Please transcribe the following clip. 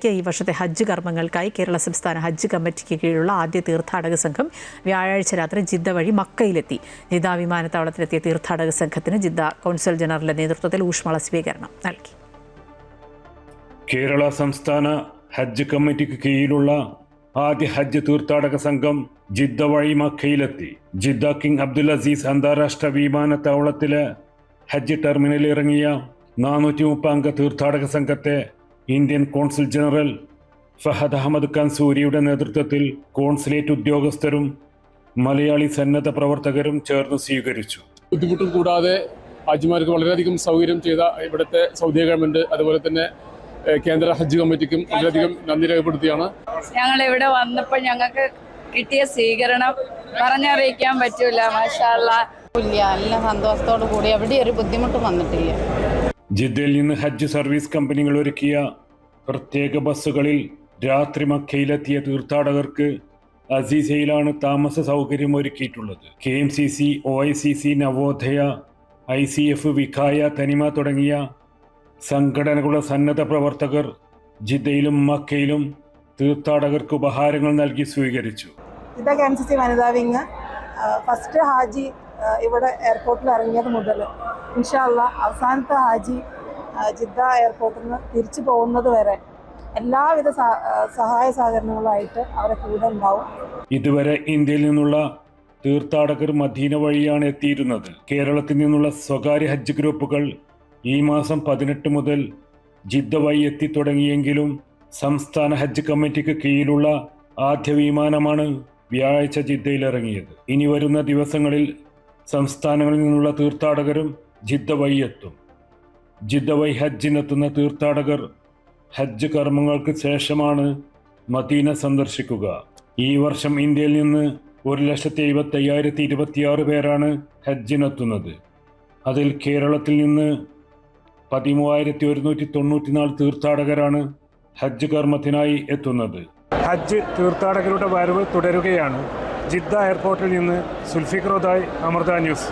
പുതുക്കിയ ഈ വർഷത്തെ ഹജ്ജ് കർമ്മങ്ങൾക്കായി കേരള സംസ്ഥാന ഹജ്ജ് കമ്മിറ്റിക്ക് കീഴിലുള്ള ആദ്യ തീർത്ഥാടക സംഘം വ്യാഴാഴ്ച രാത്രി ജിദ്ദ വഴി മക്കയിലെത്തി. ജിദ്ദ വിമാനത്താവളത്തിലെത്തിയ തീർത്ഥാടക സംഘത്തിന് ജിദ്ദ കൗൺസിൽ ജനറലിന്റെ നേതൃത്വത്തിൽ ഊഷ്മള സ്വീകരണം നൽകി. കേരള സംസ്ഥാന ഹജ്ജ് കമ്മിറ്റിക്ക് കീഴിലുള്ള ആദ്യ ഹജ്ജ് തീർത്ഥാടക സംഘം ജിദ്ദ വഴി മക്കയിലെത്തി. ജിദ്ദ കിങ് അബ്ദുൽ അസീസ് അന്താരാഷ്ട്ര വിമാനത്താവളത്തിലെ ഹജ്ജ് ടെർമിനലിൽ ഇറങ്ങിയ 430 അംഗ തീർത്ഥാടക സംഘത്തെ Indian consul general Fahad Ahmed Khan സൂരിയുടെ നേതൃത്വത്തിൽ കോൺസുലേറ്റ് ഉദ്യോഗസ്ഥരും മലയാളി സന്നദ്ധ പ്രവർത്തകരും ചേർന്ന് സ്വീകരിച്ചു. ബുദ്ധിമുട്ടും കൂടാതെ ഹാജിമാർക്ക് വളരെയധികം സൗകര്യം ചെയ്ത ഇവിടുത്തെ സൗദി ഗവൺമെന്റ്, അതുപോലെ തന്നെ കേന്ദ്ര ഹജ്ജ് കമ്മിറ്റിക്കും വളരെയധികം നന്ദി രേഖപ്പെടുത്തിയാണ്. ഞങ്ങൾ ഇവിടെ വന്നപ്പോൾ ഞങ്ങൾക്ക് കിട്ടിയ സ്വീകരണം പറഞ്ഞറിയിക്കാൻ പറ്റൂല. മാഷാ അല്ലാഹ്, നല്ല സന്തോഷത്തോടു കൂടി എവിടെ ഒരു ബുദ്ധിമുട്ടും വന്നിട്ടില്ല. ജിദ്ദയിൽ നിന്ന് ഹജ്ജ് സർവീസ് കമ്പനികൾ ഒരുക്കിയ പ്രത്യേക ബസ്സുകളിൽ രാത്രി മക്കയിലെത്തിയ തീർത്ഥാടകർക്ക് അസീസയിലാണ് താമസ സൗകര്യം ഒരുക്കിയിട്ടുള്ളത്. KMCC, OICC, Navodaya, ICF, Vikhaya, തനിമ തുടങ്ങിയ സംഘടനകളുടെ സന്നദ്ധ പ്രവർത്തകർ ജിദ്ദയിലും മക്കയിലും തീർത്ഥാടകർക്ക് ഉപഹാരങ്ങൾ നൽകി സ്വീകരിച്ചു. ജിദ്ദ KMCC വനിതാ വിങ് ഫസ്റ്റ് ഹാജി ഇവിടെ എയർപോർട്ടിൽ ഇറങ്ങിയത് മുതൽ ഇൻഷാ അല്ലാഹ് അവസാനത്തെ ഹാജി ജിദ്ദ എയർപോർട്ടിൽ നിന്ന് തിരിച്ചു പോകുന്നത് വരെ എല്ലാവിധ സഹായ സഹകരണങ്ങളുമായിട്ട് അവരെ കൂടെ ഉണ്ടാവും. ഇതുവരെ ഇന്ത്യയിൽ നിന്നുള്ള തീർത്ഥാടകർ മദീന വഴിയാണ് എത്തിയിരുന്നത്. കേരളത്തിൽ നിന്നുള്ള സ്വകാര്യ ഹജ്ജ് ഗ്രൂപ്പുകൾ ഈ മാസം 18 മുതൽ ജിദ്ദ വഴി എത്തിത്തുടങ്ങിയെങ്കിലും സംസ്ഥാന ഹജ്ജ് കമ്മിറ്റിക്ക് കീഴിലുള്ള ആദ്യ വിമാനമാണ് വ്യാഴാഴ്ച ജിദ്ദയിൽ ഇറങ്ങിയത്. ഇനി വരുന്ന ദിവസങ്ങളിൽ സംസ്ഥാനങ്ങളിൽ നിന്നുള്ള തീർത്ഥാടകരും ജിദ്ദ വഴി എത്തും. ജിദ്ദ വഴി ഹജ്ജിനെത്തുന്ന തീർത്ഥാടകർ ഹജ്ജ് കർമ്മങ്ങൾക്ക് ശേഷമാണ് മദീന സന്ദർശിക്കുക. ഈ വർഷം ഇന്ത്യയിൽ നിന്ന് 1,75,026 പേരാണ് ഹജ്ജിനെത്തുന്നത്. അതിൽ കേരളത്തിൽ നിന്ന് 13,194 തീർത്ഥാടകരാണ് ഹജ്ജ് കർമ്മത്തിനായി എത്തുന്നത്. ഹജ്ജ് തീർത്ഥാടകരുടെ വരവ് തുടരുകയാണ്. ജിദ്ദ എയർപോർട്ടിൽ നിന്ന് സുൽഫിഖർ ഉദായ്, അമൃത ന്യൂസ്.